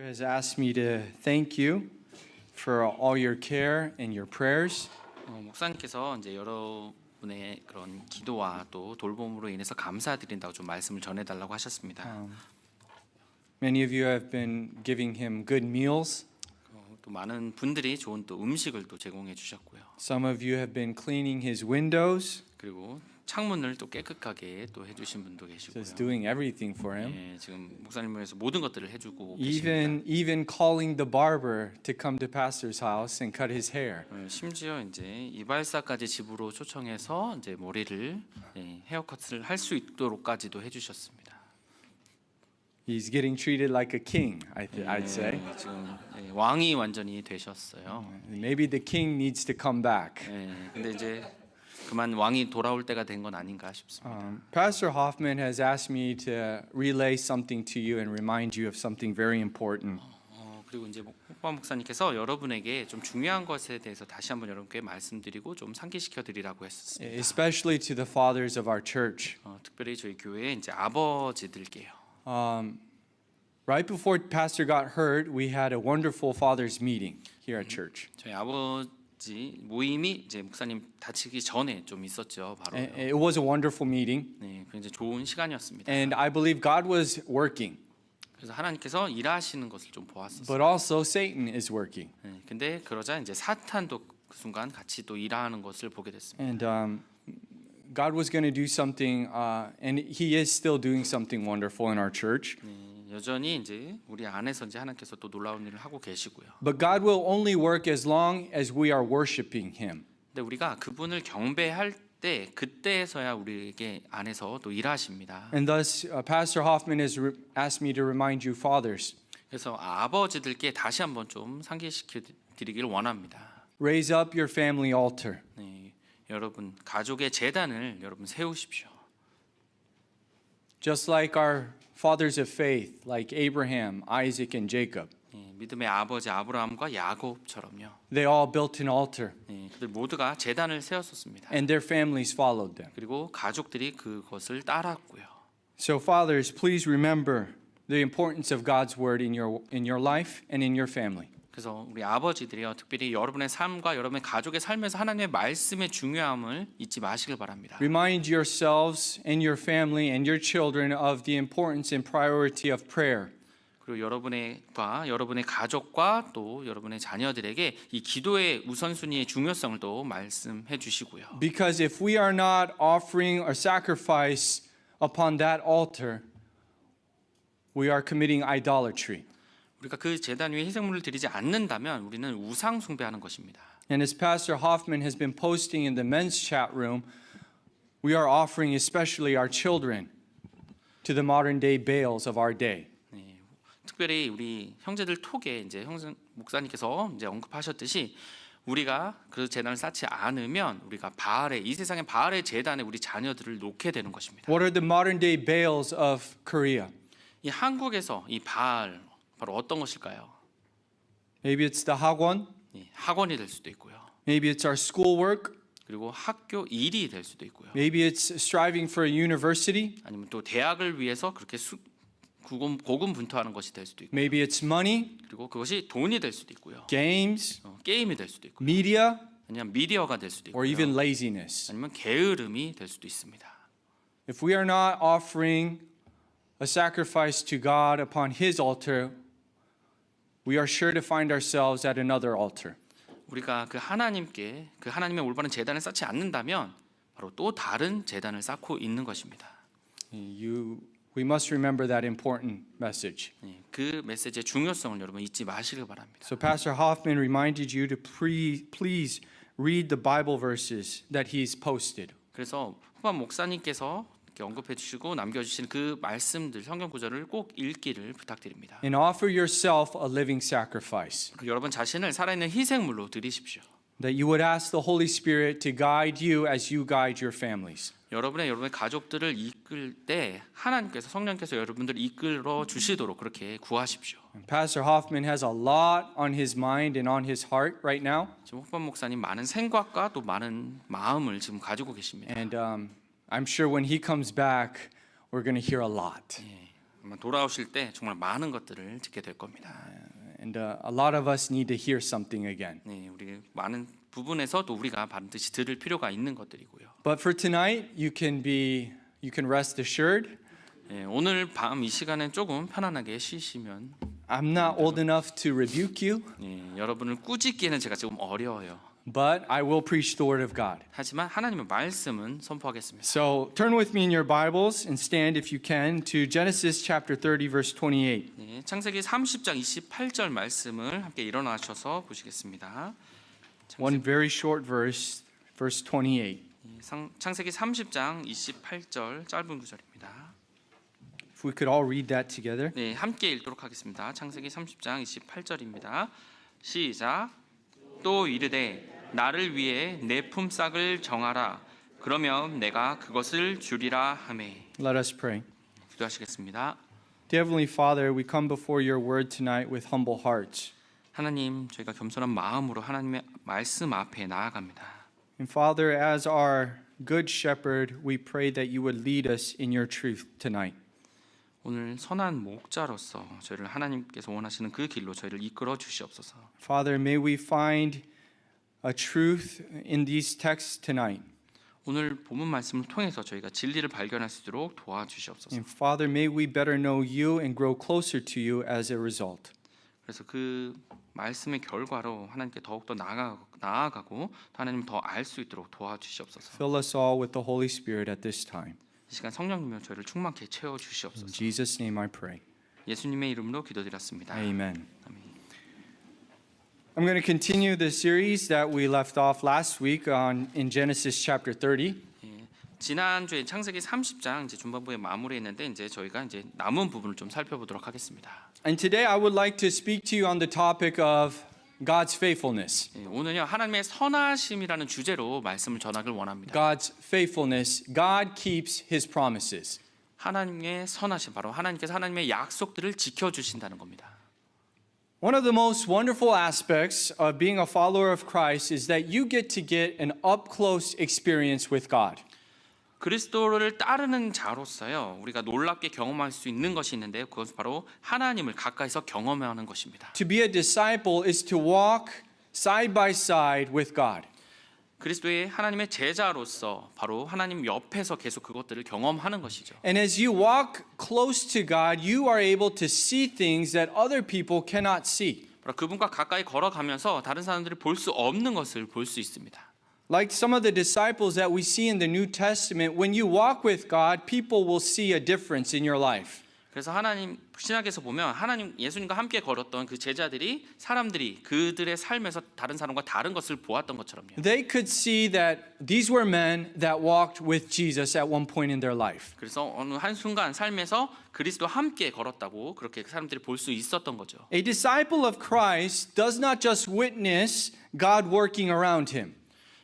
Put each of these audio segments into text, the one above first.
has asked me to thank you for all your care and your prayers. 목사님께서 이제 여러분의 그런 기도와 또 돌봄으로 인해서 감사드린다고 좀 말씀을 전해달라고 하셨습니다. Many of you have been giving him good meals. 또 많은 분들이 좋은 또 음식을 또 제공해 주셨고요. Some of you have been cleaning his windows. 그리고 창문을 또 깨끗하게 또 해주신 분도 계시고요. Just doing everything for him. 네, 지금 목사님을 위해서 모든 것들을 해주고 계십니다. Even calling the barber to come to pastor's house and cut his hair. 심지어 이제 이발사까지 집으로 초청해서 이제 머리를 헤어컷을 할 수 있도록까지도 해주셨습니다. He's getting treated like a king, I'd say. 지금 왕이 완전히 되셨어요. Maybe the king needs to come back. 근데 이제 그만 왕이 돌아올 때가 된 건 아닌가 싶습니다. Pastor Hoffman has asked me to relay something to you and remind you of something very important. 그리고 이제 호빠 목사님께서 여러분에게 좀 중요한 것에 대해서 다시 한번 여러분께 말씀드리고 좀 상기시켜 드리라고 했습니다. Especially to the fathers of our church. 특별히 저희 교회의 이제 아버지들께요. Right before Pastor got hurt, we had a wonderful fathers meeting here at church. 저희 아버지 모임이 이제 목사님 다치기 전에 좀 있었죠. 바로. It was a wonderful meeting. 네, 굉장히 좋은 시간이었습니다. And I believe God was working. 그래서 하나님께서 일하시는 것을 좀 보았었어요. But also Satan is working. 네, 근데 그러자 이제 사탄도 그 순간 같이 또 일하는 것을 보게 됐습니다. And God was going to do something, and He is still doing something wonderful in our church. 여전히 이제 우리 안에서 이제 하나님께서 또 놀라운 일을 하고 계시고요. But God will only work as long as we are worshiping Him. 근데 우리가 그분을 경배할 때 그때에서야 우리에게 안에서 또 일하십니다. And thus, Pastor Hoffman has asked me to remind you, fathers, 그래서 아버지들께 다시 한번 좀 상기시켜 드리기를 원합니다. raise up your family altar. 네, 여러분 가족의 제단을 여러분 세우십시오. Just like our fathers of faith, like Abraham, Isaac, and Jacob. 믿음의 아버지 아브라함과 야곱처럼요. They all built an altar, 그들 모두가 제단을 세웠었습니다. and their families followed them. 그리고 가족들이 그것을 따랐고요. So, fathers, please remember the importance of God's word in your life and in your family. 그래서 우리 아버지들이요, 특별히 여러분의 삶과 여러분의 가족의 삶에서 하나님의 말씀의 중요함을 잊지 마시길 바랍니다. Remind yourselves and your family and your children of the importance and priority of prayer. 그리고 여러분의 가족과 또 여러분의 자녀들에게 이 기도의 우선순위의 중요성을 또 말씀해 주시고요. Because if we are not offering a sacrifice upon that altar, we are committing idolatry. 우리가 그 제단 위에 희생물을 드리지 않는다면 우리는 우상 숭배하는 것입니다. And as Pastor Hoffman has been posting in the men's chat room, we are offering especially our children to the modern day Baals of our day. 네, 특별히 우리 형제들 톡에 이제 목사님께서 이제 언급하셨듯이 우리가 그 제단을 쌓지 않으면 우리가 이 세상의 바알의 제단에 우리 자녀들을 놓게 되는 것입니다. What are the modern day Baals of Korea? 이 한국에서 이 바알 바로 어떤 것일까요? Maybe it's the Hagwon. 학원이 될 수도 있고요. Maybe it's our schoolwork. 그리고 학교 일이 될 수도 있고요. Maybe it's striving for a university. 아니면 또 대학을 위해서 그렇게 고군분투하는 것이 될 수도 있고. Maybe it's money. 그리고 그것이 돈이 될 수도 있고요. Games. 게임이 될 수도 있고. Media. 아니면 미디어가 될 수도 있고. Or even laziness. 아니면 게으름이 될 수도 있습니다. If we are not offering a sacrifice to God upon His altar, we are sure to find ourselves at another altar. 우리가 그 하나님의 올바른 제단을 쌓지 않는다면 바로 또 다른 제단을 쌓고 있는 것입니다. We must remember that important message. 그 메시지의 중요성을 여러분 잊지 마시길 바랍니다. So Pastor Hoffman reminded you to please read the Bible verses that he's posted. 그래서 후반 목사님께서 언급해 주시고 남겨주신 그 말씀들 성경 구절을 꼭 읽기를 부탁드립니다. And offer yourself a living sacrifice. 여러분 자신을 살아있는 희생물로 드리십시오. That you would ask the Holy Spirit to guide you as you guide your families. 여러분의 가족들을 이끌 때 하나님께서 성령께서 여러분들을 이끌어 주시도록 그렇게 구하십시오. Pastor Hoffman has a lot on his mind and on his heart right now. 지금 호반 목사님 많은 생각과 또 많은 마음을 지금 가지고 계십니다. And I'm sure when he comes back, we're going to hear a lot. 아마 돌아오실 때 정말 많은 것들을 듣게 될 겁니다. And a lot of us need to hear something again. 네, 우리 많은 부분에서 또 우리가 반드시 들을 필요가 있는 것들이고요. But for tonight, you can rest assured. 네, 오늘 밤 이 시간에 조금 편안하게 쉬시면 I'm not old enough to rebuke you, 네, 여러분을 꾸짖기에는 제가 조금 어려워요. but I will preach the word of God. 하지만 하나님의 말씀은 선포하겠습니다. So turn with me in your Bibles and stand, if you can, to Genesis chapter 30, verse 28. 네, 창세기 30장 28절 말씀을 함께 일어나셔서 보시겠습니다. One very short verse, verse 28. 창세기 30장 28절 짧은 구절입니다. If we could all read that together. 네, 함께 읽도록 하겠습니다. 창세기 30장 28절입니다. 시작. 또 이르되 나를 위해 내 품삯을 정하라. 그러면 내가 그것을 주리라 하매. Let us pray. 기도하시겠습니다. Dear Heavenly Father, we come before your word tonight with humble hearts. 하나님, 저희가 겸손한 마음으로 하나님의 말씀 앞에 나아갑니다. And Father, as our good shepherd, we pray that you would lead us in your truth tonight. 오늘 선한 목자로서 저희를 하나님께서 원하시는 그 길로 저희를 이끌어 주시옵소서. Father, may we find a truth in these texts tonight. 오늘 본문 말씀을 통해서 저희가 진리를 발견할 수 있도록 도와주시옵소서. And Father, may we better know you and grow closer to you as a result. 그래서 그 말씀의 결과로 하나님께 더욱더 나아가고 하나님을 더 알 수 있도록 도와주시옵소서. Fill us all with the Holy Spirit at this time. 이 시간 성령님으로 저희를 충만케 채워 In 주시옵소서. Jesus' name I pray. 예수님의 이름으로 기도드렸습니다. Amen. 아멘. I'm going to continue the series that we left off last week in Genesis chapter 30. 예, 지난주에 창세기 30장 이제 중반부에 마무리했는데 이제 저희가 이제 남은 부분을 좀 살펴보도록 하겠습니다. And today I would like to speak to you on the topic of God's faithfulness. 예, 오늘요 하나님의 선하심이라는 주제로 말씀을 전하길 원합니다. God's faithfulness. God keeps his promises. 하나님의 선하심 바로 하나님께서 하나님의 약속들을 지켜 주신다는 겁니다. One of the most wonderful aspects of being a follower of Christ is that you get to get an up-close experience with God. 그리스도를 따르는 자로서요 우리가 놀랍게 경험할 수 있는 것이 있는데요 그것은 바로 하나님을 가까이서 경험하는 것입니다. To be a disciple is to walk side by side with God. 그리스도의 하나님의 제자로서 바로 하나님 옆에서 계속 그것들을 경험하는 것이죠. And as you walk close to God, you are able to see things that other people cannot see. 바로 그분과 가까이 걸어가면서 다른 사람들이 볼 수 없는 것을 볼 수 있습니다. Like some of the disciples that we see in the New Testament, when you walk with God, people will see a difference in your life. 그래서 하나님 신약에서 보면 하나님 예수님과 함께 걸었던 그 제자들이 사람들이 그들의 삶에서 다른 사람과 다른 것을 보았던 것처럼요. They could see that these were men that walked with Jesus at one point in their life. 그래서 어느 한 순간 삶에서 그리스도와 함께 걸었다고 그렇게 사람들이 볼 수 있었던 거죠. A disciple of Christ does not just witness God working around him.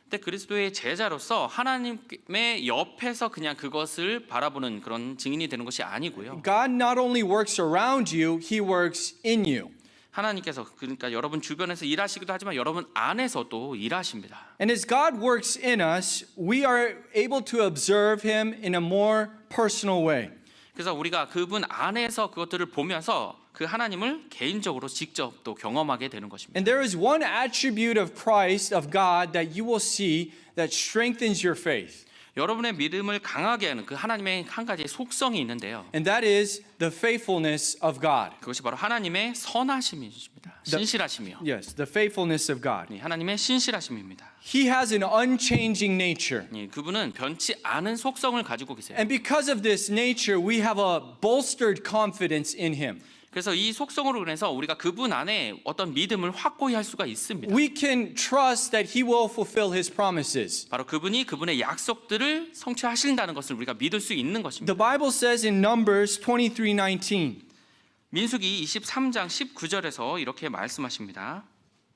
근데 그리스도의 제자로서 하나님의 옆에서 그냥 그것을 바라보는 그런 증인이 되는 것이 아니고요. God not only works around you, he works in you. 하나님께서 그러니까 여러분 주변에서 일하시기도 하지만 여러분 안에서도 일하십니다. And as God works in us, we are able to observe him in a more personal way. 그래서 우리가 그분 안에서 그것들을 보면서 그 하나님을 개인적으로 직접 또 경험하게 되는 것입니다. And there is one attribute of Christ, of God, that you will see that strengthens your faith. 여러분의 믿음을 강하게 하는 그 하나님의 한 가지의 속성이 있는데요. And that is the faithfulness of God. 그것이 바로 하나님의 선하심이십니다. 신실하심이요. Yes, the faithfulness of God. 네, 하나님의 신실하심입니다. He has an unchanging nature. 네, 그분은 변치 않은 속성을 가지고 계세요. And because of this nature, we have a bolstered confidence in him. 그래서 이 속성으로 인해서 우리가 그분 안에 어떤 믿음을 확고히 할 수가 있습니다. We can trust that he will fulfill his promises. 바로 그분이 그분의 약속들을 성취하신다는 것을 우리가 믿을 수 있는 것입니다. The Bible says in Numbers 23:19, 민수기 23장 19절에서 이렇게 말씀하십니다.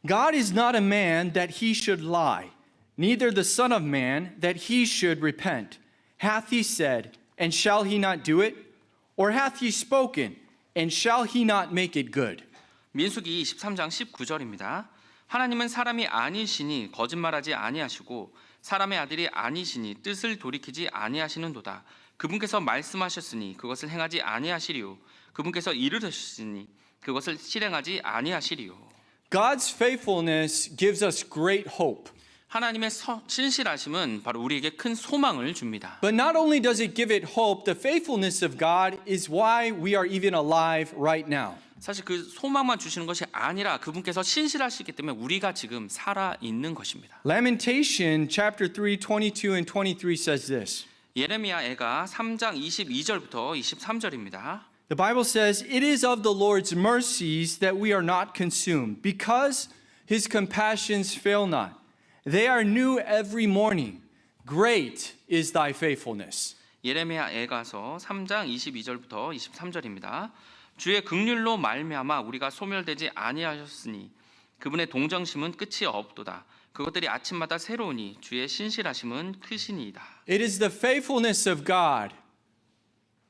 God is not a man that he should lie, neither the son of man that he should repent. Hath he said, and shall he not do it? Or hath he spoken, and shall he not make it good? 민수기 23장 19절입니다. 하나님은 사람이 아니시니 거짓말하지 아니하시고 사람의 아들이 아니시니 뜻을 돌이키지 아니하시는도다. 그분께서 말씀하셨으니 그것을 행하지 아니하시리요. 그분께서 이르셨으니 그것을 실행하지 아니하시리요. God's faithfulness gives us great hope. 하나님의 신실하심은 바로 우리에게 큰 소망을 줍니다. But not only does it give it hope, the faithfulness of God is why we are even alive right now. 사실 그 소망만 주시는 것이 아니라 그분께서 신실하시기 때문에 우리가 지금 살아 있는 것입니다. Lamentation chapter 3, 22 and 23 says this. 예레미야 애가 3장 22절부터 23절입니다. The Bible says, "It is of the Lord's mercies that we are not consumed, because his compassions fail not. They are new every morning. Great is thy faithfulness." 예레미야 애가서 3장 22절부터 23절입니다. 주의 긍휼로 말미암아 우리가 소멸되지 아니하셨으니 그분의 동정심은 끝이 없도다. 그것들이 아침마다 새로우니 주의 신실하심은 크시니이다. It is the faithfulness of God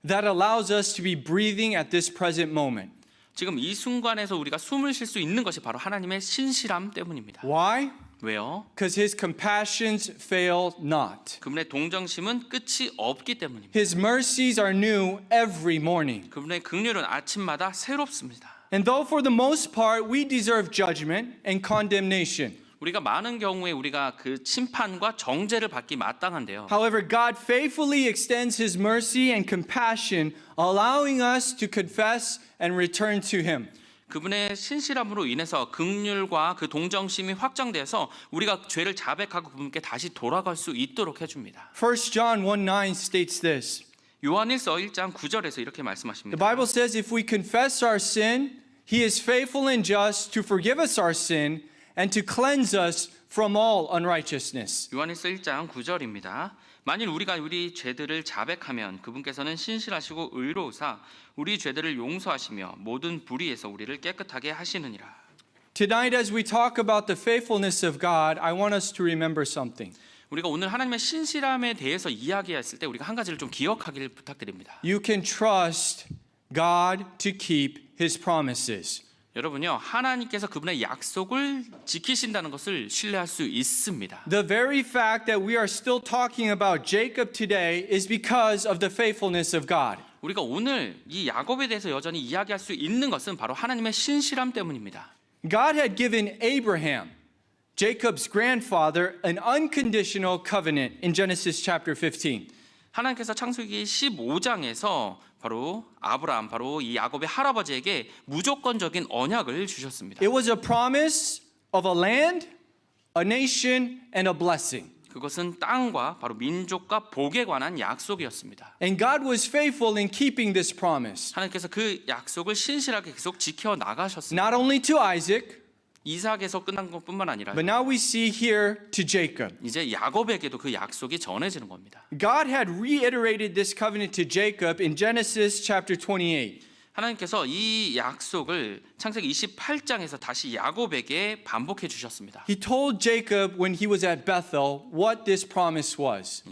that allows us to be breathing at this present moment. 지금 이 순간에서 우리가 숨을 쉴 수 있는 것이 바로 하나님의 신실함 때문입니다. Why? 왜요? Because his compassions fail not. 그분의 동정심은 끝이 없기 때문입니다. His mercies are new every morning. 그분의 긍휼은 아침마다 새롭습니다. And though for the most part we deserve judgment and condemnation, 우리가 많은 경우에 우리가 그 심판과 정죄를 받기 마땅한데요. however, God faithfully extends his mercy and compassion, allowing us to confess and return to him. 그분의 신실함으로 인해서 긍휼과 그 동정심이 확장돼서 우리가 죄를 자백하고 그분께 다시 돌아갈 수 있도록 해줍니다. 1 John 1:9 states this. 요한일서 1장 9절에서 이렇게 The 말씀하십니다. Bible says if we confess our sin, he is faithful and just to forgive us our sin and to cleanse us from all unrighteousness. 요한일서 1장 9절입니다. 만일 우리가 우리 죄들을 자백하면 그분께서는 신실하시고 의로우사 우리 죄들을 용서하시며 모든 불의에서 우리를 깨끗하게 하시느니라. Tonight, as we talk about the faithfulness of God, I want us to remember something. 우리가 오늘 하나님의 신실함에 대해서 이야기했을 때 우리가 한 가지를 좀 기억하기를 부탁드립니다. You can trust God to keep his promises. 여러분요, 하나님께서 그분의 약속을 지키신다는 것을 신뢰할 수 있습니다. The very fact that we are still talking about Jacob today is because of the faithfulness of God. 우리가 오늘 이 야곱에 대해서 여전히 이야기할 수 있는 것은 바로 하나님의 신실함 때문입니다. God had given Abraham, Jacob's grandfather, an unconditional covenant in Genesis chapter 15. 하나님께서 창세기 15장에서 바로 아브라함, 바로 이 야곱의 할아버지에게 무조건적인 언약을 주셨습니다. It was a promise of a land, a nation, and a blessing. 그것은 땅과 바로 민족과 복에 관한 약속이었습니다. And God was faithful in keeping this promise, 하나님께서 그 약속을 신실하게 계속 지켜 나가셨습니다. not only to Isaac, 이삭에서 끝난 것뿐만 아니라 but now we see here to Jacob. 이제 야곱에게도 그 약속이 전해지는 겁니다. God had reiterated this covenant to Jacob in Genesis chapter 28. 하나님께서 이 약속을 창세기 28장에서 다시 야곱에게 반복해 주셨습니다. He told Jacob when he was at Bethel what this promise was.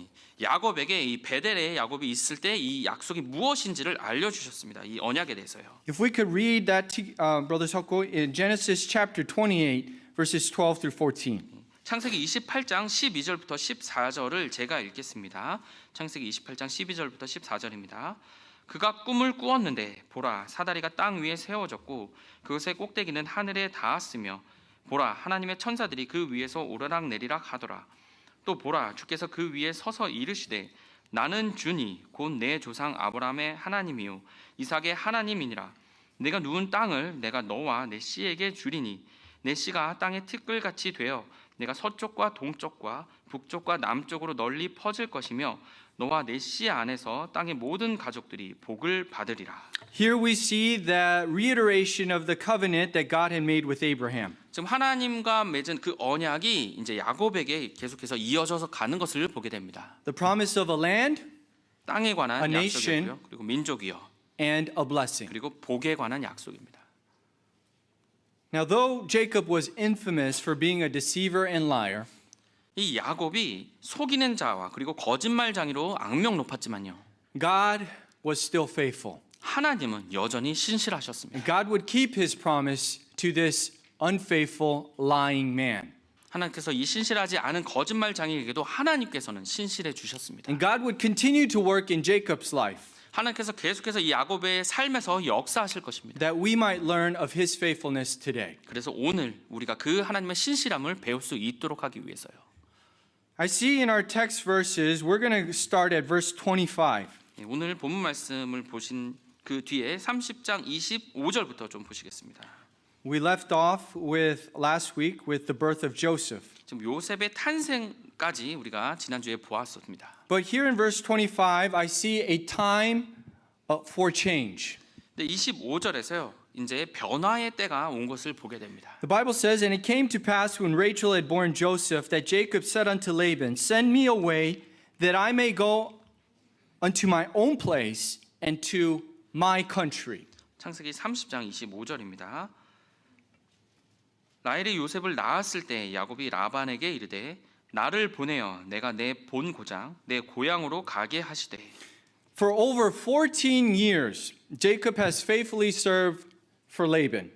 야곱에게 이 베델에 야곱이 있을 때 이 약속이 무엇인지를 알려주셨습니다. 이 언약에 대해서요. If we could read that, Brother Soko, in Genesis chapter 28, verses 12 through 14. 창세기 28장 12절부터 14절을 제가 읽겠습니다. 창세기 28장 12절부터 14절입니다. 그가 꿈을 꾸었는데 보라 사다리가 땅 위에 세워졌고 그것의 꼭대기는 하늘에 닿았으며 보라 하나님의 천사들이 그 위에서 오르락 내리락 하더라. 또 보라 주께서 그 위에 서서 이르시되 나는 주니 곧 내 조상 아브라함의 하나님이요 이삭의 하나님이니라. 내가 누운 땅을 내가 너와 내 씨에게 주리니 내 씨가 땅의 티끌같이 되어 내가 서쪽과 동쪽과 북쪽과 남쪽으로 널리 퍼질 것이며 너와 내 씨 안에서 땅의 모든 가족들이 복을 받으리라. Here we see the reiteration of the covenant that God had made with Abraham. 지금 하나님과 맺은 그 언약이 이제 야곱에게 계속해서 이어져서 가는 것을 보게 됩니다. The promise of a land 땅에 관한 A nation. 약속이고요. 그리고 민족이요. and a blessing. 그리고 복에 관한 약속입니다. Now, though Jacob was infamous for being a deceiver and liar, 이 야곱이 속이는 자와 그리고 거짓말장이로 악명 높았지만요. God was still faithful. 하나님은 여전히 신실하셨습니다. And God would keep his promise to this unfaithful, lying man. 하나님께서 이 신실하지 않은 거짓말장이에게도 하나님께서는 신실해 주셨습니다. And God would continue to work in Jacob's life. 하나님께서 계속해서 이 야곱의 삶에서 역사하실 것입니다. that we might learn of his faithfulness today. 그래서 오늘 우리가 그 하나님의 신실함을 배울 수 있도록 하기 위해서요. I see in our text verses, we're going to start at verse 25. 오늘 본문 말씀을 보신 그 뒤에 30장 25절부터 좀 보시겠습니다. We left off with last week with the birth of Joseph. 지금 요셉의 탄생까지 우리가 지난주에 보았습니다. But here in verse 25, I see a time for change. 근데 25절에서요. 이제 변화의 때가 온 것을 보게 됩니다. The Bible says, "And it came to pass when Rachel had borne Joseph that Jacob said unto Laban, Send me away that I may go unto my own place and to my country." 창세기 30장 25절입니다. 라헬이 요셉을 낳았을 때 야곱이 라반에게 이르되 나를 보내어 내가 내 본 고장 내 고향으로 가게 하시되. For over 14 years, Jacob has faithfully served for Laban.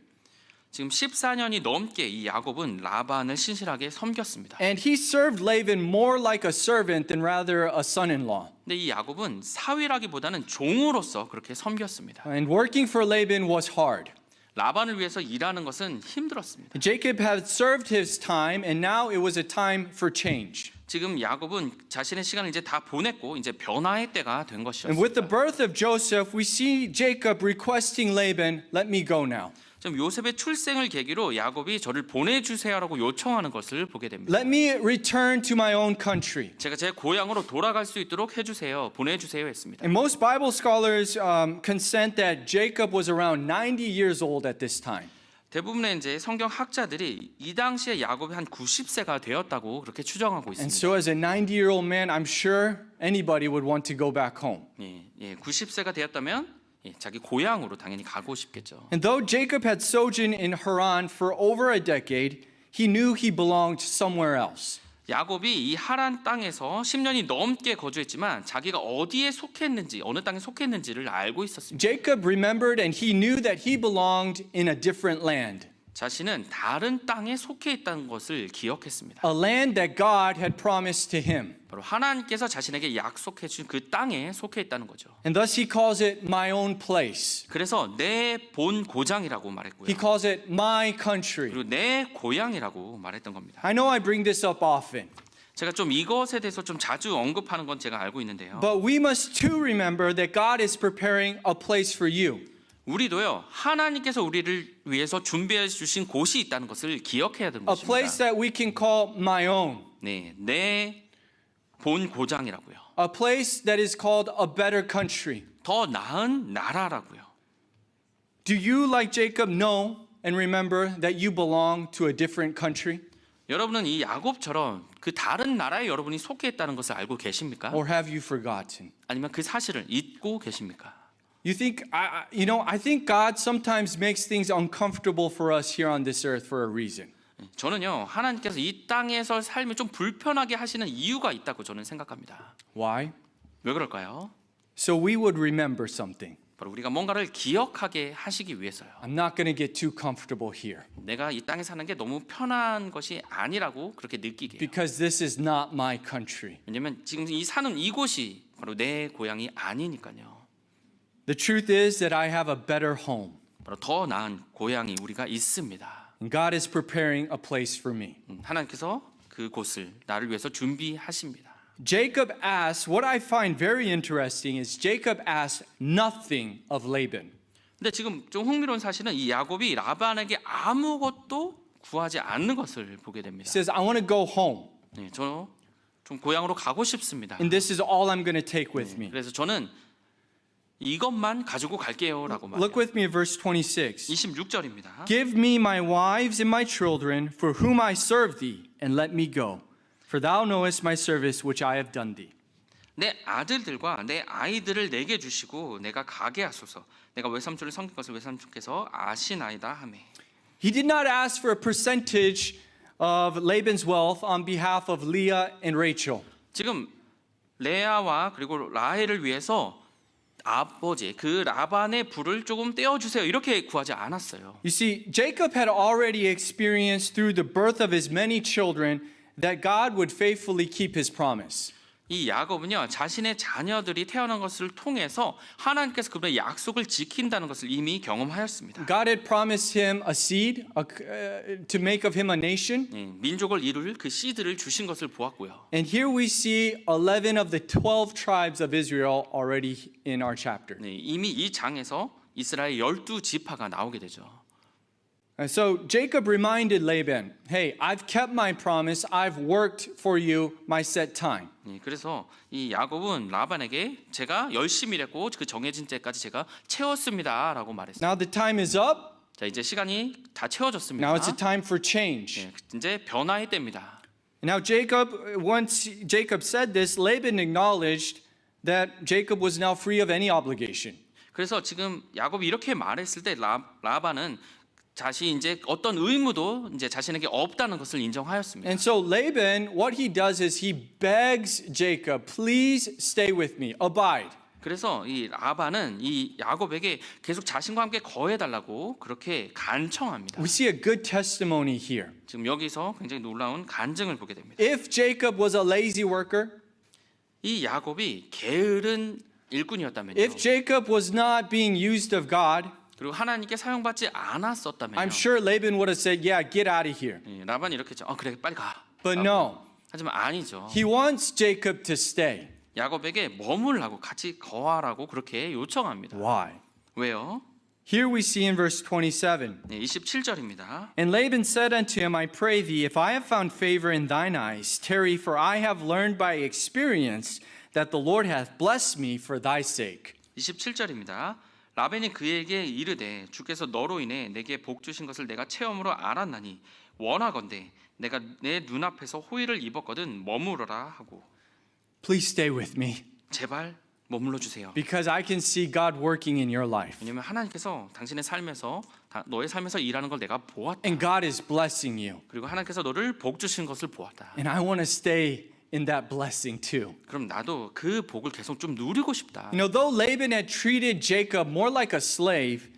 지금 14년이 넘게 이 야곱은 라반을 신실하게 섬겼습니다. And he served Laban more like a servant than rather a son-in-law. 근데 이 야곱은 사위라기보다는 종으로서 그렇게 섬겼습니다. And working for Laban was hard. 라반을 위해서 일하는 것은 힘들었습니다. Jacob had served his time, and now it was a time for change. 지금 야곱은 자신의 시간을 이제 다 보냈고 이제 변화의 때가 된 And with the 것이었습니다. birth of Joseph, we see Jacob requesting Laban, "Let me go now. 지금 요셉의 출생을 계기로 야곱이 저를 보내주세요라고 요청하는 것을 보게 됩니다. Let me return to my own country." 제가 제 고향으로 돌아갈 수 있도록 해주세요, 보내주세요 했습니다. And most Bible scholars consent that Jacob was around 90 years old at this time. 대부분의 이제 성경 학자들이 이 당시에 야곱이 한 90세가 되었다고 그렇게 추정하고 And 있습니다. so as a 90-year-old man, I'm sure anybody would want to go back home. 90세가 되었다면 자기 고향으로 당연히 가고 싶겠죠. And though Jacob had sojourned in Haran for over a decade, he knew he belonged somewhere else. 야곱이 이 하란 땅에서 10년이 넘게 거주했지만 자기가 어디에 속했는지 어느 땅에 속했는지를 알고 있었습니다. Jacob remembered and he knew that he belonged in a different land, 자신은 다른 땅에 속해 있다는 것을 기억했습니다. a land that God had promised to him. 바로 하나님께서 자신에게 약속해 준 그 땅에 속해 있다는 거죠. And thus he calls it my own place. 그래서 내 본 고장이라고 He 말했고요. calls it my country. 그리고 내 고향이라고 말했던 겁니다. I know I bring this up often, 제가 좀 이것에 대해서 좀 자주 언급하는 건 제가 알고 있는데요. but we must too remember that God is preparing a place for you. 우리도요 하나님께서 우리를 위해서 준비해 주신 곳이 있다는 것을 기억해야 되는 A place 것입니다. that we can call my own. 네, 내 본 고장이라고요. A place that is called a better country. 더 나은 나라라고요. Do you, like Jacob, know and remember that you belong to a different country? 여러분은 이 야곱처럼 그 다른 나라에 여러분이 속해 있다는 것을 알고 계십니까? Or have you forgotten? 아니면 그 사실을 잊고 계십니까? You think, I think God sometimes makes things uncomfortable for us here on this earth for a reason. 저는요 하나님께서 이 땅에서 삶이 좀 불편하게 하시는 이유가 있다고 저는 생각합니다. Why? 왜 그럴까요? So we would remember something. 바로 우리가 뭔가를 기억하게 하시기 위해서요. I'm not going to get too comfortable here 내가 이 땅에 사는 게 너무 편한 것이 아니라고 그렇게 느끼게. because this is not my country. 왜냐면 지금 이 사는 이곳이 바로 내 고향이 아니니까요. The truth is that I have a better home. 바로 더 나은 고향이 우리가 있습니다. And God is preparing a place for me. 하나님께서 그 곳을 나를 위해서 준비하십니다. Jacob asked, what I find very interesting is Jacob asked nothing of Laban. 근데 지금 좀 흥미로운 사실은 이 야곱이 라반에게 아무것도 구하지 않는 것을 보게 He 됩니다. says, I want to go home, 네, 저 좀 고향으로 가고 싶습니다. and this is all I'm going to take with me. 그래서 저는 이것만 가지고 갈게요라고 Look 말해요. with me at verse 26. 26절입니다. Give me my wives and my children, for whom I serve thee, and let me go. For thou knowest my service which I have done thee. 내 아들들과 내 아이들을 내게 주시고 내가 가게 하소서. 내가 외삼촌을 섬긴 것을 외삼촌께서 아시나이다 하매. He did not ask for a percentage of Laban's wealth on behalf of Leah and Rachel. 지금 레아와 그리고 라헬을 위해서 아버지 그 라반의 부를 조금 떼어주세요 이렇게 구하지 않았어요. You see, Jacob had already experienced through the birth of his many children that God would faithfully keep his promise. 이 야곱은요 자신의 자녀들이 태어난 것을 통해서 하나님께서 그분의 약속을 지킨다는 것을 이미 경험하였습니다. God had promised him a seed to make of him a nation. 예, 민족을 이룰 그 씨들을 주신 것을 보았고요. And here we see 11 of the 12 tribes of Israel already in our chapter. 네, 이미 이 장에서 이스라엘 12지파가 나오게 되죠. And so Jacob reminded Laban, hey, I've kept my promise. I've worked for you my set time. 예, 그래서 이 야곱은 라반에게 제가 열심히 일했고 그 정해진 때까지 제가 채웠습니다라고 말했어요. Now the time is up. 자 이제 시간이 다 채워졌습니다. Now it's a time for change. 예, 이제 변화의 때입니다. Now once Jacob said this, Laban acknowledged that Jacob was now free of any obligation. 그래서 지금 야곱이 이렇게 말했을 때 라반은 자신이 이제 어떤 의무도 이제 자신에게 없다는 것을 인정하였습니다. And so Laban, what he does is he begs Jacob, please stay with me, abide. 그래서 이 라반은 이 야곱에게 계속 자신과 함께 거해달라고 그렇게 간청합니다. We see a good testimony here. 지금 여기서 굉장히 놀라운 간증을 보게 됩니다. If Jacob was a lazy worker, 이 야곱이 게으른 일꾼이었다면요. if Jacob was not being used of God, 그리고 하나님께 사용받지 않았었다면요. I'm sure Laban would have said, yeah, get out of here. 예, 라반이 이렇게 했죠. 그래 빨리 가. But no, 하지만 아니죠. he wants Jacob to stay. 야곱에게 머물라고 같이 거하라고 그렇게 요청합니다. Why? 왜요? Here we see in verse 27. 네, 27절입니다. And Laban said unto him, I pray thee, if I have found favor in thine eyes, tarry, for I have learned by experience that the Lord hath blessed me for thy sake. 27절입니다. 라벤이 그에게 이르되 주께서 너로 인해 내게 복 주신 것을 내가 체험으로 알았나니 원하건대 내가 내 눈앞에서 호의를 입었거든 머무러라 하고 Please stay with me, 제발 머물러 주세요. because I can see God working in your life. 왜냐하면 하나님께서 당신의 삶에서 너의 삶에서 일하는 걸 내가 보았다. And God is blessing you. 그리고 하나님께서 너를 복 주신 것을 보았다. And I want to stay in that blessing too. 그럼 나도 그 복을 계속 좀 누리고 싶다. You know, though Laban had treated Jacob more like a slave,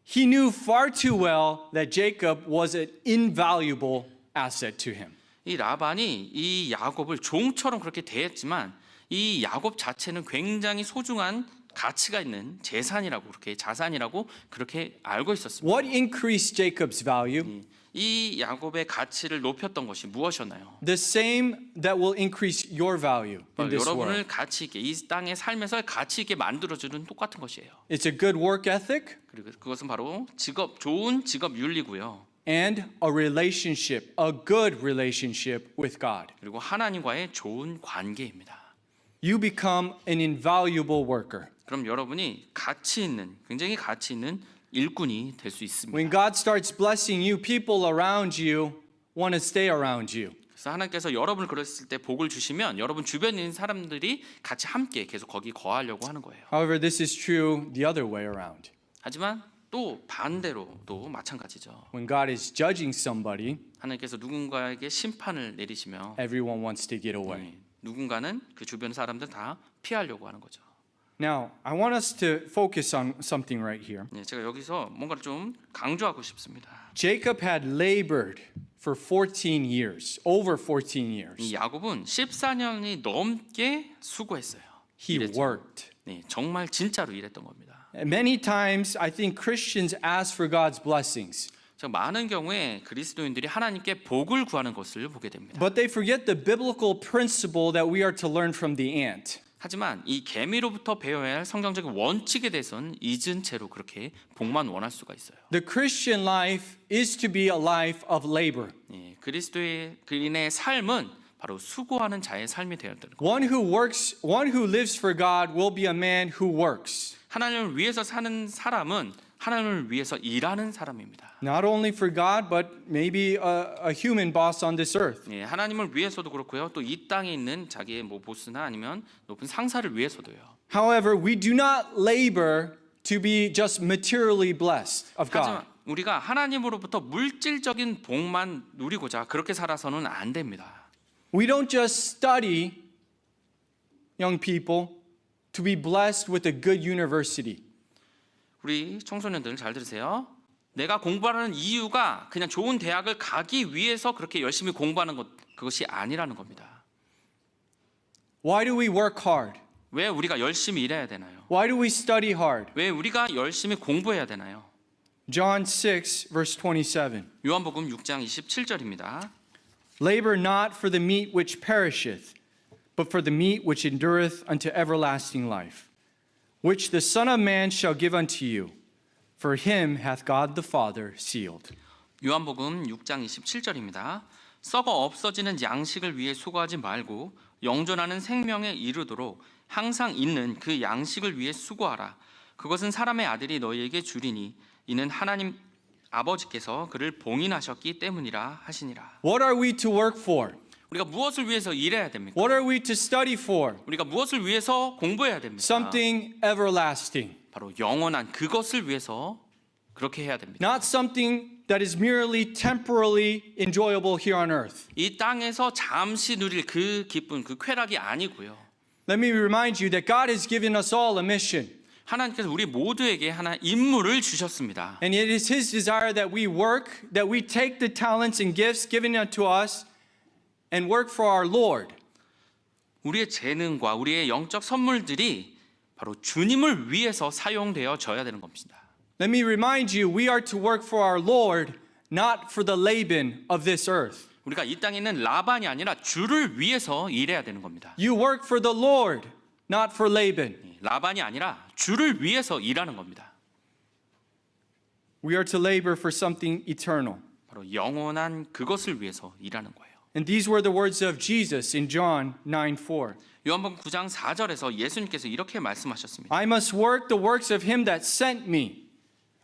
he knew far too well that Jacob was an invaluable asset to him. 이 라반이 이 야곱을 종처럼 그렇게 대했지만 이 야곱 자체는 굉장히 소중한 가치가 있는 재산이라고 그렇게 자산이라고 그렇게 알고 있었습니다. What increased Jacob's value? 이 야곱의 가치를 높였던 것이 무엇이었나요? The same that will increase your value in this world. 여러분을 가치 있게 이 땅의 삶에서 가치 있게 만들어주는 똑같은 것이에요. It's a good work ethic 그리고 그것은 바로 좋은 직업 윤리고요. and a relationship, a good relationship with God. 그리고 하나님과의 좋은 관계입니다. You become an invaluable worker. 그럼 여러분이 굉장히 가치 있는 일꾼이 될 수 있습니다. When God starts blessing you, people around you want to stay around you. 그래서 하나님께서 여러분을 그랬을 때 복을 주시면 여러분 주변에 있는 사람들이 같이 함께 계속 거기 거하려고 하는 거예요. However, this is true the other way around. 하지만 또 반대로도 마찬가지죠. When God is judging somebody, 하나님께서 누군가에게 심판을 내리시며 everyone wants to get away. 누군가는 그 주변 사람들 다 피하려고 하는 거죠. Now, I want us to focus on something right here. 제가 여기서 뭔가를 좀 강조하고 싶습니다. Jacob had labored for 14 years, over 14 years. 이 야곱은 14년이 넘게 수고했어요. He 일했죠. worked. 네, 정말 진짜로 일했던 겁니다. Many times, I think Christians ask for God's blessings, 많은 경우에 그리스도인들이 하나님께 복을 구하는 것을 보게 됩니다. but they forget the biblical principle that we are to learn from the ant. 하지만 이 개미로부터 배워야 할 성경적인 원칙에 대해서는 잊은 채로 그렇게 복만 원할 수가 있어요. The Christian life is to be a life of labor. 예, 그리스도인의 삶은 바로 수고하는 자의 삶이 되어야 되는 거예요. One who lives for God will be a man who works. 하나님을 위해서 사는 사람은 하나님을 위해서 일하는 사람입니다. Not only for God, but maybe a human boss on this earth. 예, 하나님을 위해서도 그렇고요. 또 이 땅에 있는 자기의 보스나 아니면 높은 상사를 위해서도요. However, we do not labor to be just materially blessed of God. 하지만 우리가 하나님으로부터 물질적인 복만 누리고자 그렇게 살아서는 안 됩니다. We don't just study, young people, to be blessed with a good university. 우리 청소년들 잘 들으세요. 내가 공부하는 이유가 그냥 좋은 대학을 가기 위해서 그렇게 열심히 공부하는 그것이 아니라는 겁니다. Why do we work hard? 왜 우리가 열심히 일해야 되나요? Why do we study hard? 왜 우리가 열심히 공부해야 되나요? John 6, verse 27. 요한복음 6장 27절입니다. Labor not for the meat which perisheth, but for the meat which endureth unto everlasting life, which the Son of Man shall give unto you. For him hath God the Father sealed. 요한복음 6장 27절입니다. 썩어 없어지는 양식을 위해 수고하지 말고 영존하는 생명에 이르도록 항상 있는 그 양식을 위해 수고하라. 그것은 사람의 아들이 너희에게 주리니 이는 하나님 아버지께서 그를 봉인하셨기 때문이라 하시니라. What are we to work for? 우리가 무엇을 위해서 일해야 됩니까? What are we to study for? 우리가 무엇을 위해서 공부해야 됩니까? Something everlasting. 바로 영원한 그것을 위해서 그렇게 해야 됩니다. Not something that is merely temporarily enjoyable here on earth. 이 땅에서 잠시 누릴 그 기쁨, 그 쾌락이 아니고요. Let me remind you that God has given us all a mission. 하나님께서 우리 모두에게 하나 임무를 주셨습니다. And it is His desire that we work, that we take the talents and gifts given unto us and work for our Lord. 우리의 재능과 우리의 영적 선물들이 바로 주님을 위해서 사용되어져야 되는 겁니다. Let me remind you, we are to work for our Lord, not for the Laban of this earth. 우리가 이 땅에 있는 라반이 아니라 주를 위해서 일해야 되는 겁니다. You work for the Lord, not for Laban. 라반이 아니라 주를 위해서 일하는 겁니다. We are to labor for something eternal. 바로 영원한 그것을 위해서 일하는 거예요. And these were the words of Jesus in John 9:4. 요한복음 9장 4절에서 예수님께서 이렇게 말씀하셨습니다. I must work the works of him that sent me.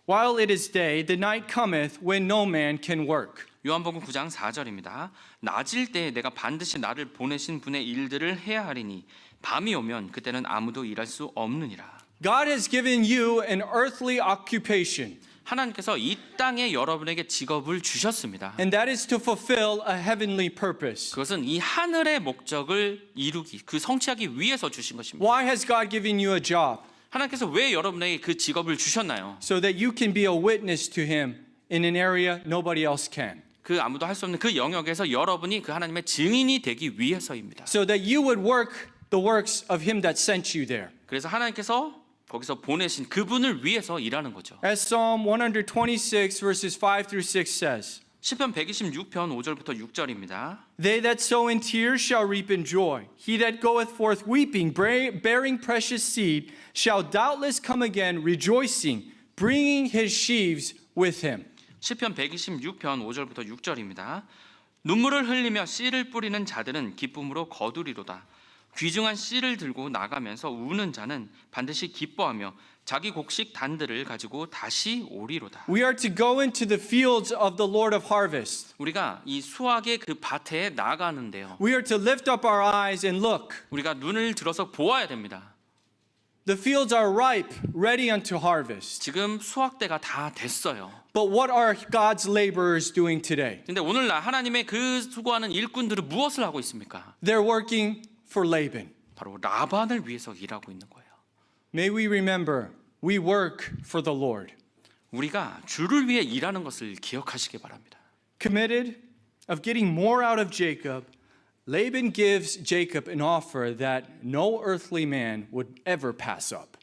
While it is day, the night cometh when no man can work. 요한복음 9장 4절입니다. 낮일 때에 내가 반드시 나를 보내신 분의 일들을 해야 하리니 밤이 오면 그때는 아무도 일할 수 없느니라. God has given you an earthly occupation, 하나님께서 이 땅에 여러분에게 직업을 주셨습니다. and that is to fulfill a heavenly purpose. 그것은 이 하늘의 목적을 이루기, 그 성취하기 위해서 주신 것입니다. Why has God given you a job? 하나님께서 왜 여러분에게 그 직업을 주셨나요? So that you can be a witness to him in an area nobody else can. 그 아무도 할 수 없는 그 영역에서 여러분이 그 하나님의 증인이 되기 위해서입니다. So that you would work the works of him that sent you there. 그래서 하나님께서 거기서 보내신 그분을 위해서 일하는 거죠. As Psalm 126 verses 5 through 6 says, 시편 126편 5절부터 6절입니다. They that sow in tears shall reap in joy. He that goeth forth weeping, bearing precious seed, shall doubtless come again rejoicing, bringing his sheaves with him. 시편 126편 5절부터 6절입니다. 눈물을 흘리며 씨를 뿌리는 자들은 기쁨으로 거두리로다. 귀중한 씨를 들고 나가면서 우는 자는 반드시 기뻐하며 자기 곡식 단들을 가지고 다시 오리로다. We are to go into the fields of the Lord of harvest. 우리가 이 수확의 그 밭에 나가는데요. We are to lift up our eyes and look. 우리가 눈을 들어서 보아야 됩니다. The fields are ripe, ready unto harvest. 지금 수확대가 다 됐어요. But what are God's laborers doing today? 근데 오늘날 하나님의 그 수고하는 일꾼들은 무엇을 하고 있습니까? They're working for Laban. 바로 라반을 위해서 일하고 있는 거예요. May we remember, we work for the Lord. 우리가 주를 위해 일하는 것을 기억하시기 바랍니다. Committed of getting more out of Jacob, Laban gives Jacob an offer that no earthly man would ever pass up.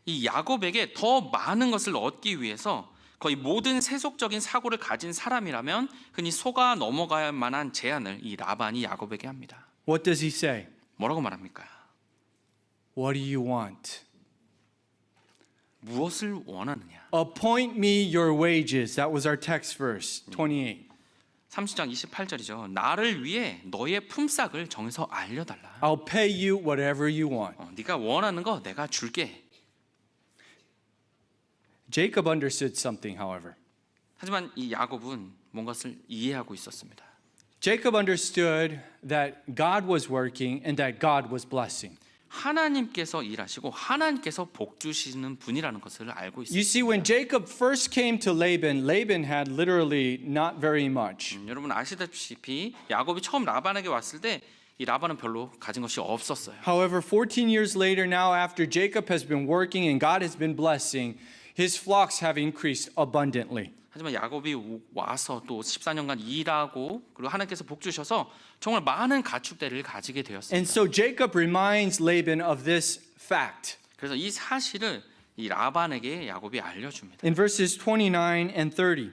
이 야곱에게 더 많은 것을 얻기 위해서 거의 모든 세속적인 사고를 가진 사람이라면 흔히 속아 넘어갈 만한 제안을 이 라반이 야곱에게 합니다. What does he say? 뭐라고 말합니까? What do you want? 무엇을 원하느냐? Appoint me your wages. That was our text verse, 28. 30장 28절이죠. 나를 위해 너의 품삯을 정해서 알려달라. I'll pay you whatever you want. 네가 원하는 거 내가 줄게. Jacob understood something, however. 하지만 이 야곱은 뭔가를 이해하고 있었습니다. Jacob understood that God was working and that God was blessing. 하나님께서 일하시고 하나님께서 복 주시는 분이라는 것을 알고 You 있습니다. see, when Jacob first came to Laban, Laban had literally not very much. 여러분 아시다시피 야곱이 처음 라반에게 왔을 때 이 라반은 별로 가진 것이 없었어요. However, 14 years later now, after Jacob has been working and God has been blessing, his flocks have increased abundantly. 하지만 야곱이 와서 또 14년간 일하고 그리고 하나님께서 복 주셔서 정말 많은 가축대를 가지게 되었습니다. And so Jacob reminds Laban of this fact. 그래서 이 사실을 이 라반에게 야곱이 알려줍니다. In verses 29 and 30.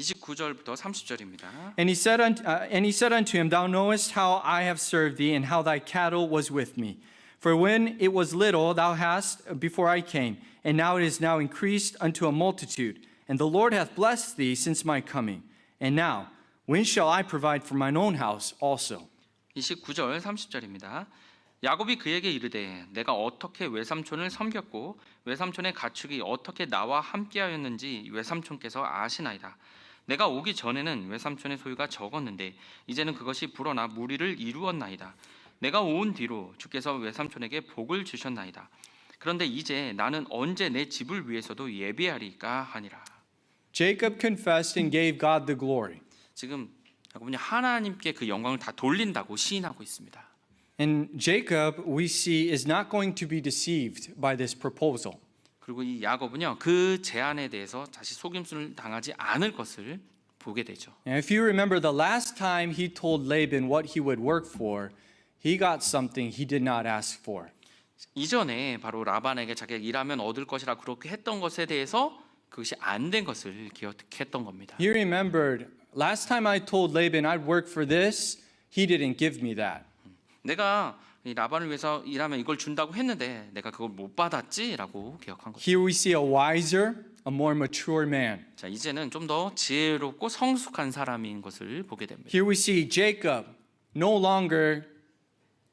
29절부터 30절입니다. And he said unto him, Thou knowest how I have served thee, and how thy cattle was with me. For when it was little, thou hast before I came, and now it is now increased unto a multitude. And the Lord hath blessed thee since my coming. And now, when shall I provide for mine own house also? 29절 30절입니다. 야곱이 그에게 이르되 내가 어떻게 외삼촌을 섬겼고 외삼촌의 가축이 어떻게 나와 함께하였는지 외삼촌께서 아시나이다. 내가 오기 전에는 외삼촌의 소유가 적었는데 이제는 그것이 불어나 무리를 이루었나이다. 내가 온 뒤로 주께서 외삼촌에게 복을 주셨나이다. 그런데 이제 나는 언제 내 집을 위해서도 예비하리까 하니라. Jacob confessed and gave God the glory. 지금 야곱은 하나님께 그 영광을 다 돌린다고 시인하고 있습니다. And Jacob, we see, is not going to be deceived by this proposal. 그리고 이 야곱은요 그 제안에 대해서 다시 속임수를 당하지 않을 것을 보게 되죠. And if you remember the last time he told Laban what he would work for, he got something he did not ask for. 이전에 바로 라반에게 자기가 일하면 얻을 것이라 그렇게 했던 것에 대해서 그것이 안 된 것을 기억했던 겁니다. He remembered, last time I told Laban I'd work for this, he didn't give me that. 내가 이 라반을 위해서 일하면 이걸 준다고 했는데 내가 그걸 못 받았지라고 기억한 거죠. Here we see a wiser, a more mature man. 자, 이제는 좀 더 지혜롭고 성숙한 사람인 것을 보게 됩니다. Here we see Jacob, no longer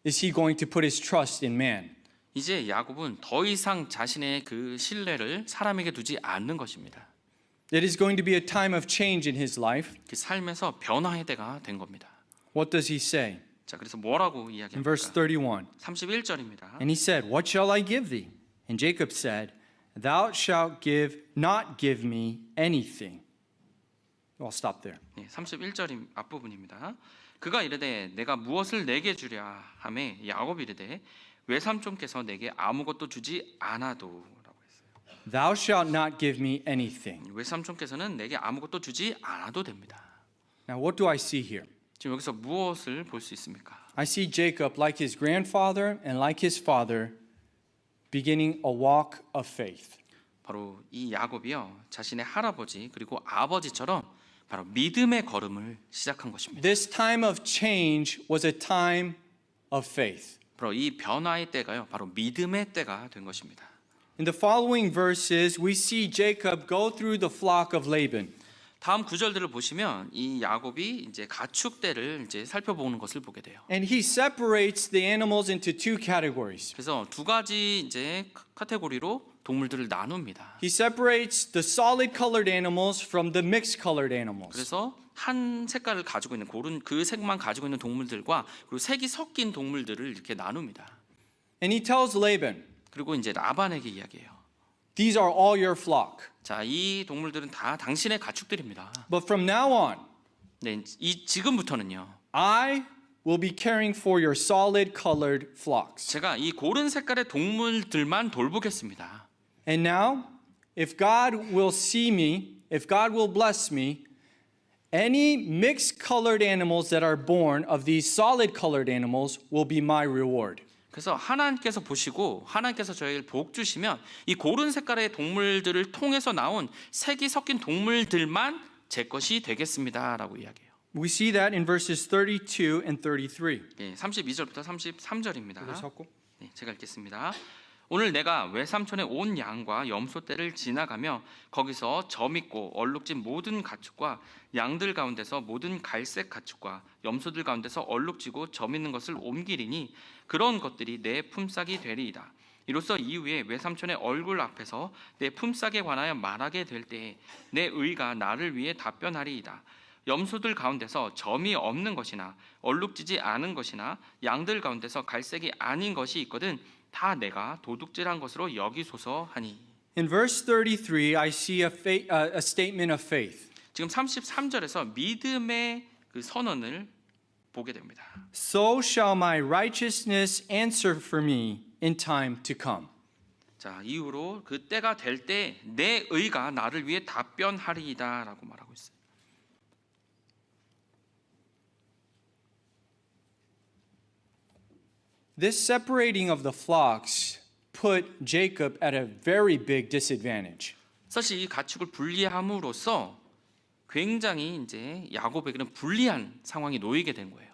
is he going to put his trust in man. 이제 야곱은 더 이상 자신의 그 신뢰를 사람에게 두지 않는 것입니다. It is going to be a time of change in his life. 그 삶에서 변화의 때가 된 겁니다. What does he say? 자, 그래서 뭐라고 In verse 이야기합니까? 31. 31절입니다. And he said, What shall I give thee? And Jacob said, Thou shalt not give me anything. I'll stop there. 31절 앞부분입니다. 그가 이르되 내가 무엇을 내게 주랴 하매 야곱이 이르되 외삼촌께서 내게 아무것도 주지 않아도라고 했어요. Thou shalt not give me anything. 외삼촌께서는 내게 아무것도 주지 않아도 됩니다. Now, what do I see here? 지금 여기서 무엇을 볼 수 있습니까? I see Jacob, like his grandfather and like his father, beginning a walk of faith. 바로 이 야곱이요 자신의 할아버지 그리고 아버지처럼 바로 믿음의 걸음을 시작한 것입니다. This time of change was a time of faith. 바로 이 변화의 때가요 바로 믿음의 때가 된 것입니다. In the following verses, we see Jacob go through the flock of Laban. 다음 구절들을 보시면 이 야곱이 이제 가축대를 이제 살펴보는 것을 보게 돼요. And he separates the animals into two categories. 그래서 두 가지 이제 카테고리로 동물들을 나눕니다. He separates the solid colored animals from the mixed colored animals. 그래서 한 색깔을 가지고 있는 고른 그 색만 가지고 있는 동물들과 그리고 색이 섞인 동물들을 이렇게 나눕니다. And he tells Laban, 그리고 이제 라반에게 이야기해요. These are all your flock. 자, 이 동물들은 다 당신의 가축들입니다. But from now on, 네, 이 지금부터는요. I will be caring for your solid colored flocks. 제가 이 고른 색깔의 동물들만 돌보겠습니다. And now, if God will see me, if God will bless me, any mixed colored animals that are born of these solid colored animals will be my reward. 그래서 하나님께서 보시고 하나님께서 저희를 복 주시면 이 고른 색깔의 동물들을 통해서 나온 색이 섞인 동물들만 제 것이 되겠습니다라고 이야기해요. We see that in verses 32 and 33. 예, 32절부터 33절입니다. 네, 제가 읽겠습니다. 오늘 내가 외삼촌의 온 양과 염소떼를 지나가며 거기서 점 있고 얼룩진 모든 가축과 양들 가운데서 모든 갈색 가축과 염소들 가운데서 얼룩지고 점 있는 것을 옮기리니 그런 것들이 내 품삯이 되리이다. 이로써 이후에 외삼촌의 얼굴 앞에서 내 품삯에 관하여 말하게 될 때에 내 의가 나를 위해 답변하리이다. 염소들 가운데서 점이 없는 것이나 얼룩지지 않은 것이나 양들 가운데서 갈색이 아닌 것이 있거든 다 내가 도둑질한 것으로 여기소서 하니. In verse 33, I see a statement of faith. 지금 33절에서 믿음의 그 선언을 보게 됩니다. So shall my righteousness answer for me in time to come. 자, 이후로 그 때가 될 때 내 의가 나를 위해 답변하리이다라고 말하고 있어요. This separating of the flocks put Jacob at a very big disadvantage. 사실 이 가축을 분리함으로써 굉장히 이제 야곱에게는 불리한 상황이 놓이게 된 거예요.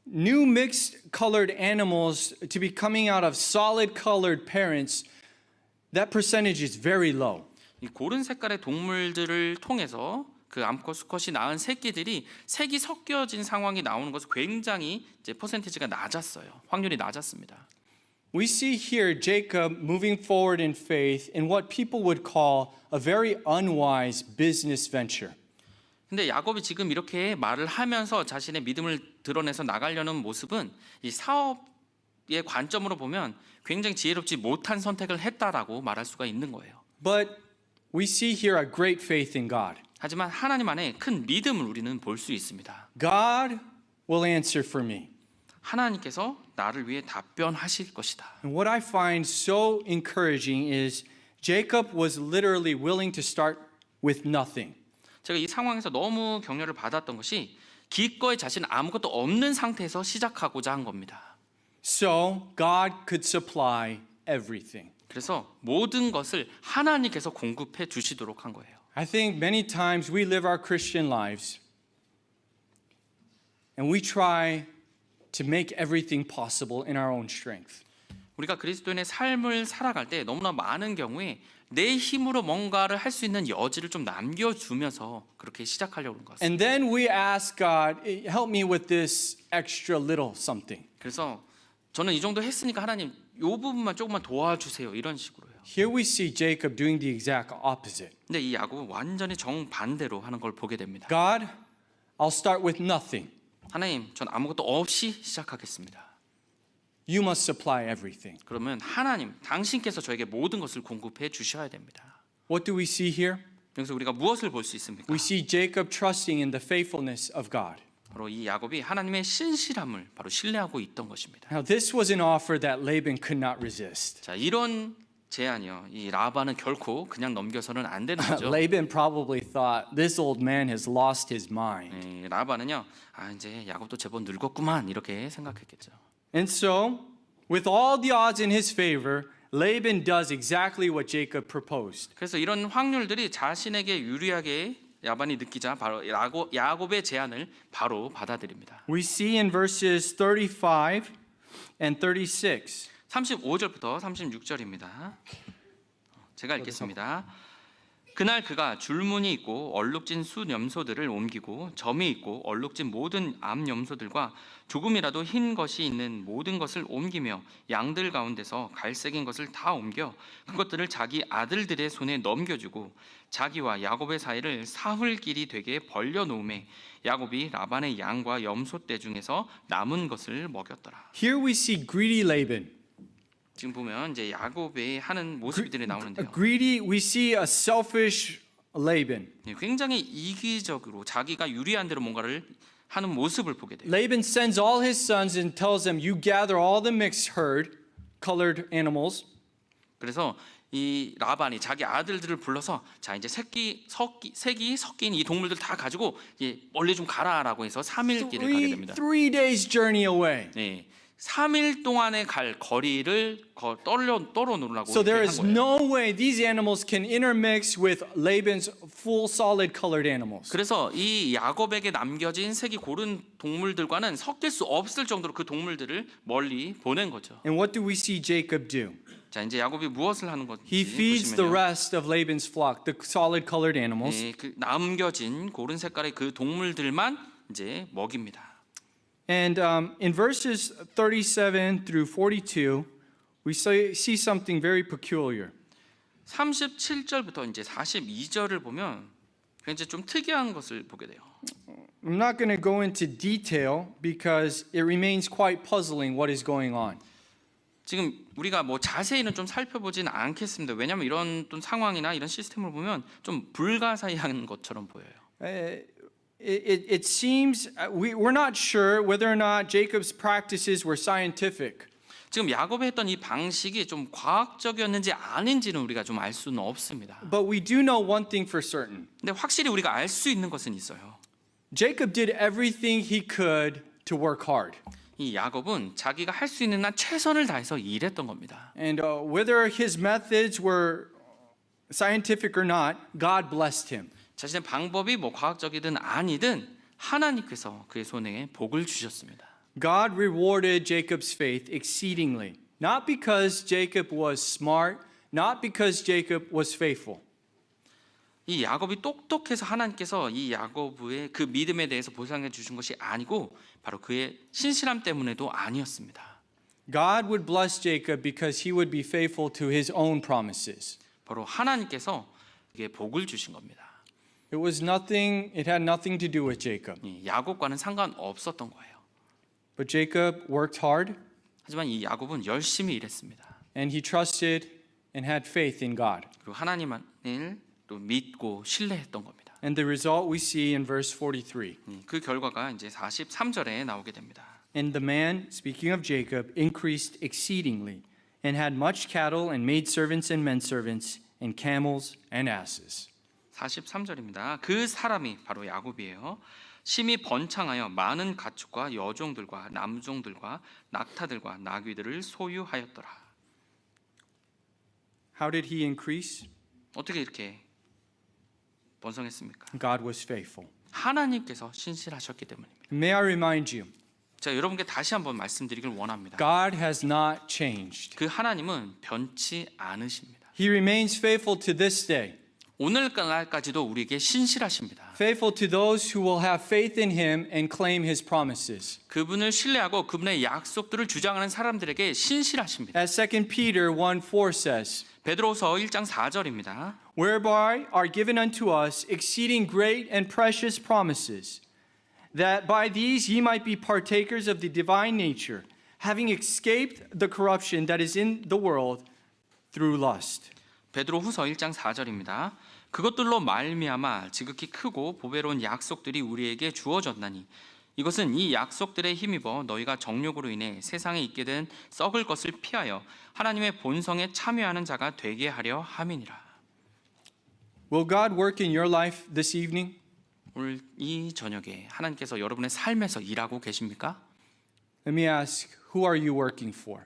New mixed colored animals to be coming out of solid colored parents, that percentage is very low. 이 고른 색깔의 동물들을 통해서 그 암컷 수컷이 낳은 새끼들이 색이 섞여진 상황이 나오는 것은 굉장히 이제 퍼센티지가 낮았어요. 확률이 낮았습니다. We see here Jacob moving forward in faith in what people would call a very unwise business venture. 근데 야곱이 지금 이렇게 말을 하면서 자신의 믿음을 드러내서 나가려는 모습은 이 사업의 관점으로 보면 굉장히 지혜롭지 못한 선택을 했다라고 말할 수가 있는 거예요. But we see here a great faith in God. 하지만 하나님 안에 큰 믿음을 우리는 볼 수 있습니다. God will answer for me. 하나님께서 나를 위해 답변하실 것이다. And what I find so encouraging is Jacob was literally willing to start with nothing. 제가 이 상황에서 너무 격려를 받았던 것이 기꺼이 자신은 아무것도 없는 상태에서 시작하고자 한 겁니다. So God could supply everything. 그래서 모든 것을 하나님께서 공급해 주시도록 한 거예요. I think many times we live our Christian lives and we try to make everything possible in our own strength. 우리가 그리스도인의 삶을 살아갈 때 너무나 많은 경우에 내 힘으로 뭔가를 할 수 있는 여지를 좀 남겨주면서 그렇게 시작하려고 하는 것 같습니다. And then we ask God, help me with this extra little something. 그래서 저는 이 정도 했으니까 하나님 이 부분만 조금만 도와주세요 이런 식으로요. Here we see Jacob doing the exact opposite. 근데 이 야곱은 완전히 정반대로 하는 걸 보게 됩니다. God, I'll start with nothing. 하나님, 전 아무것도 없이 시작하겠습니다. You must supply everything. 그러면 하나님, 당신께서 저에게 모든 것을 공급해 주셔야 됩니다. What do we see here? 여기서 우리가 무엇을 볼 수 있습니까? We see Jacob trusting in the faithfulness of God. 바로 이 야곱이 하나님의 신실함을 바로 신뢰하고 있던 것입니다. Now, this was an offer that Laban could not resist. 자, 이런 제안이요. 이 라반은 결코 그냥 넘겨서는 안 되는 거죠. Laban probably thought this old man has lost his mind. 라반은요. 아, 이제 야곱도 제법 늙었구만 이렇게 생각했겠죠. And so, with all the odds in his favor, Laban does exactly what Jacob proposed. 그래서 이런 확률들이 자신에게 유리하게 라반이 느끼자 바로 야곱의 제안을 바로 받아들입니다. We see in verses 35 and 36. 35절부터 36절입니다. 제가 읽겠습니다. 그날 그가 줄무늬 있고 얼룩진 수 염소들을 옮기고 점이 있고 얼룩진 모든 암 염소들과 조금이라도 흰 것이 있는 모든 것을 옮기며 양들 가운데서 갈색인 것을 다 옮겨 그것들을 자기 아들들의 손에 넘겨주고 자기와 야곱의 사이를 사흘 길이 되게 벌려놓음에 야곱이 라반의 양과 염소떼 중에서 남은 것을 먹였더라. Here we see greedy Laban. 지금 보면 이제 야곱의 하는 모습들이 나오는데요. Greedy, we see a selfish Laban. 굉장히 이기적으로 자기가 유리한 대로 뭔가를 하는 모습을 보게 돼요. Laban sends all his sons and tells them, you gather all the mixed herd, colored animals, 그래서 이 라반이 자기 아들들을 불러서 자 이제 색이 섞인 이 동물들 다 가지고 이제 멀리 좀 가라라고 해서 3일 길을 가게 됩니다. 3 days journey away. 네, 3일 동안에 갈 거리를 떨어놓으라고 So there 한 is 거예요. no way these animals can intermix with Laban's full solid colored animals. 그래서 이 야곱에게 남겨진 색이 고른 동물들과는 섞일 수 없을 정도로 그 동물들을 멀리 보낸 거죠. And what do we see Jacob do? 자 이제 야곱이 무엇을 하는 건지 He feeds the 보시면요. rest of Laban's flock, the solid colored animals. 네, 그 남겨진 고른 색깔의 그 동물들만 이제 먹입니다. And in verses 37 through 42, we see something very peculiar. 37절부터 이제 42절을 보면 굉장히 좀 특이한 것을 보게 돼요. I'm not going to go into detail because it remains quite puzzling what is going on. 지금 우리가 뭐 자세히는 좀 살펴보지는 않겠습니다. 왜냐하면 이런 또 상황이나 이런 시스템을 보면 좀 불가사의한 것처럼 보여요. It seems we're not sure whether or not Jacob's practices were scientific. 지금 야곱이 했던 이 방식이 좀 과학적이었는지 아닌지는 우리가 좀 알 수는 없습니다. But we do know one thing for certain. 근데 확실히 우리가 알 수 있는 것은 있어요. Jacob did everything he could to work hard. 이 야곱은 자기가 할 수 있는 한 최선을 다해서 일했던 겁니다. And whether his methods were scientific or not, God blessed him. 자신의 방법이 뭐 과학적이든 아니든 하나님께서 그의 손에 복을 주셨습니다. God rewarded Jacob's faith exceedingly, not because Jacob was smart, not because Jacob was faithful. 이 야곱이 똑똑해서 하나님께서 이 야곱의 그 믿음에 대해서 보상해 주신 것이 아니고 바로 그의 신실함 때문에도 아니었습니다. God would bless Jacob because he would be faithful to his own promises. 바로 하나님께서 그에게 복을 주신 겁니다. It had nothing to do with Jacob. 야곱과는 상관없었던 거예요. But Jacob worked hard 하지만 이 야곱은 열심히 일했습니다. and he trusted and had faith in God. 그리고 하나님을 또 믿고 신뢰했던 겁니다. And the result we see in verse 43. 그 결과가 이제 43절에 나오게 됩니다. And the man, speaking of Jacob, increased exceedingly and had much cattle and maidservants and menservants and camels and asses. 43절입니다. 그 사람이 바로 야곱이에요. 심히 번창하여 많은 가축과 여종들과 남종들과 낙타들과 나귀들을 소유하였더라. How did he increase? 어떻게 이렇게 번성했습니까? God was faithful. 하나님께서 신실하셨기 때문입니다. May I remind you, 제가 여러분께 다시 한번 말씀드리길 원합니다. God has not changed. 그 하나님은 변치 않으십니다. He remains faithful to this day, 오늘날까지도 우리에게 신실하십니다. faithful to those who will have faith in him and claim his promises. 그분을 신뢰하고 그분의 약속들을 주장하는 사람들에게 신실하십니다. As 2 Peter 1:4 says, 베드로서 1장 4절입니다. whereby are given unto us exceeding great and precious promises, that by these ye might be partakers of the divine nature, having escaped the corruption that is in the world through lust. 베드로후서 1장 4절입니다. 그것들로 말미암아 지극히 크고 보배로운 약속들이 우리에게 주어졌나니 이것은 이 약속들에 힘입어 너희가 정욕으로 인해 세상에 있게 된 썩을 것을 피하여 하나님의 본성에 참여하는 자가 되게 하려 함이니라. Will God work in your life this evening? 오늘 이 저녁에 하나님께서 여러분의 삶에서 일하고 계십니까? Let me ask, who are you working for?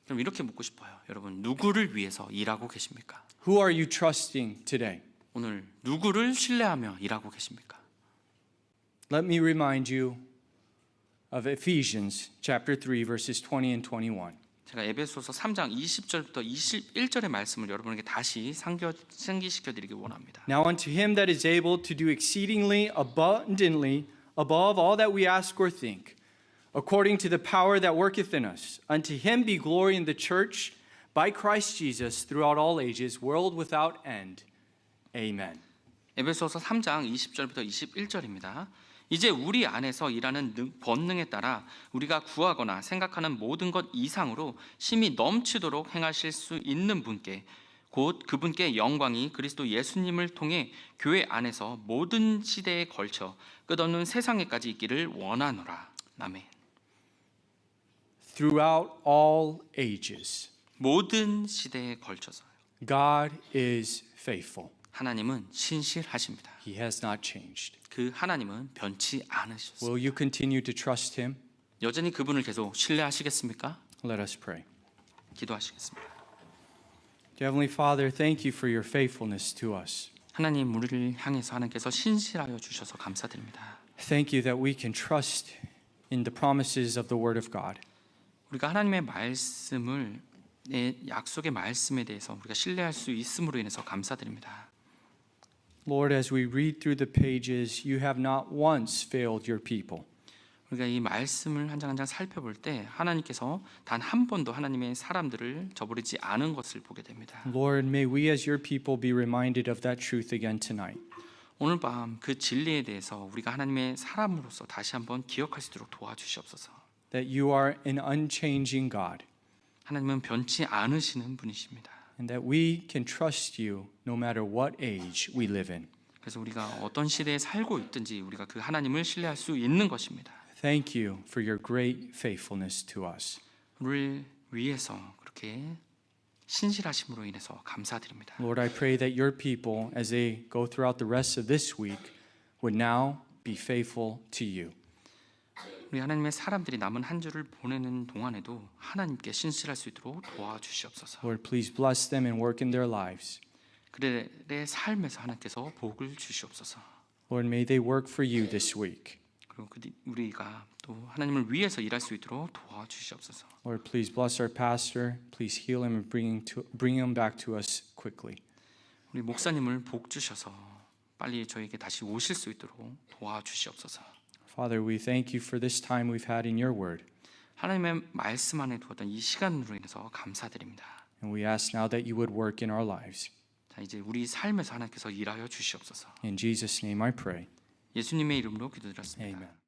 그럼 이렇게 묻고 싶어요. 여러분 누구를 위해서 일하고 계십니까? Who are you trusting today? 오늘 누구를 신뢰하며 일하고 계십니까? Let me remind you of Ephesians chapter 3 verses 20 and 21. 제가 에베소서 3장 20절부터 21절의 말씀을 여러분에게 다시 상기시켜 드리기 원합니다. Now unto him that is able to do exceedingly abundantly above all that we ask or think, according to the power that worketh in us, unto him be glory in the church by Christ Jesus throughout all ages, world without end. Amen. 에베소서 3장 20절부터 21절입니다. 이제 우리 안에서 일하는 본능에 따라 우리가 구하거나 생각하는 모든 것 이상으로 심히 넘치도록 행하실 수 있는 분께 곧 그분께 영광이 그리스도 예수님을 통해 교회 안에서 모든 시대에 걸쳐 끝없는 세상에까지 있기를 원하노라. 아멘. Throughout all ages, 모든 시대에 걸쳐서요. God is faithful. 하나님은 신실하십니다. He has not changed. 그 하나님은 변치 않으셨습니다. Will you continue to trust him? 여전히 그분을 계속 신뢰하시겠습니까? Let us pray. 기도하시겠습니다. Heavenly Father, thank you for your faithfulness to us. 하나님 우리를 향해서 하나님께서 신실하여 주셔서 감사드립니다. Thank you that we can trust in the promises of the Word of God. 우리가 하나님의 말씀을 약속의 말씀에 대해서 우리가 신뢰할 수 있음으로 인해서 감사드립니다. Lord, as we read through the pages, you have not once failed your people. 우리가 이 말씀을 한 장 한 장 살펴볼 때 하나님께서 단 한 번도 하나님의 사람들을 저버리지 않은 것을 보게 됩니다. Lord, may we as your people be reminded of that truth again tonight. 오늘 밤 그 진리에 대해서 우리가 하나님의 사람으로서 다시 한번 기억할 수 있도록 도와주시옵소서. That you are an unchanging God. 하나님은 변치 않으시는 분이십니다. And that we can trust you no matter what age we live in. 그래서 우리가 어떤 시대에 살고 있든지 우리가 그 하나님을 신뢰할 수 있는 것입니다. Thank you for your great faithfulness to us. 우리를 위해서 그렇게 신실하심으로 인해서 감사드립니다. Lord, I pray that your people, as they go throughout the rest of this week, would now be faithful to you. 우리 하나님의 사람들이 남은 한 주를 보내는 동안에도 하나님께 신실할 수 있도록 도와주시옵소서. Lord, please bless them and work in their lives. 그들의 삶에서 하나님께서 복을 주시옵소서. Lord, may they work for you this week. 그리고 우리가 또 하나님을 위해서 일할 수 있도록 도와주시옵소서. Lord, please bless our pastor. Please heal him and bring him back to us quickly. 우리 목사님을 복 주셔서 빨리 저에게 다시 오실 수 있도록 도와주시옵소서. Father, we thank you for this time we've had in your word. 하나님의 말씀 안에 두었던 이 시간으로 인해서 감사드립니다. And we ask now that you would work in our lives. 자, 이제 우리 삶에서 하나님께서 일하여 주시옵소서. In Jesus' name I pray. 예수님의 이름으로 기도드렸습니다. Amen.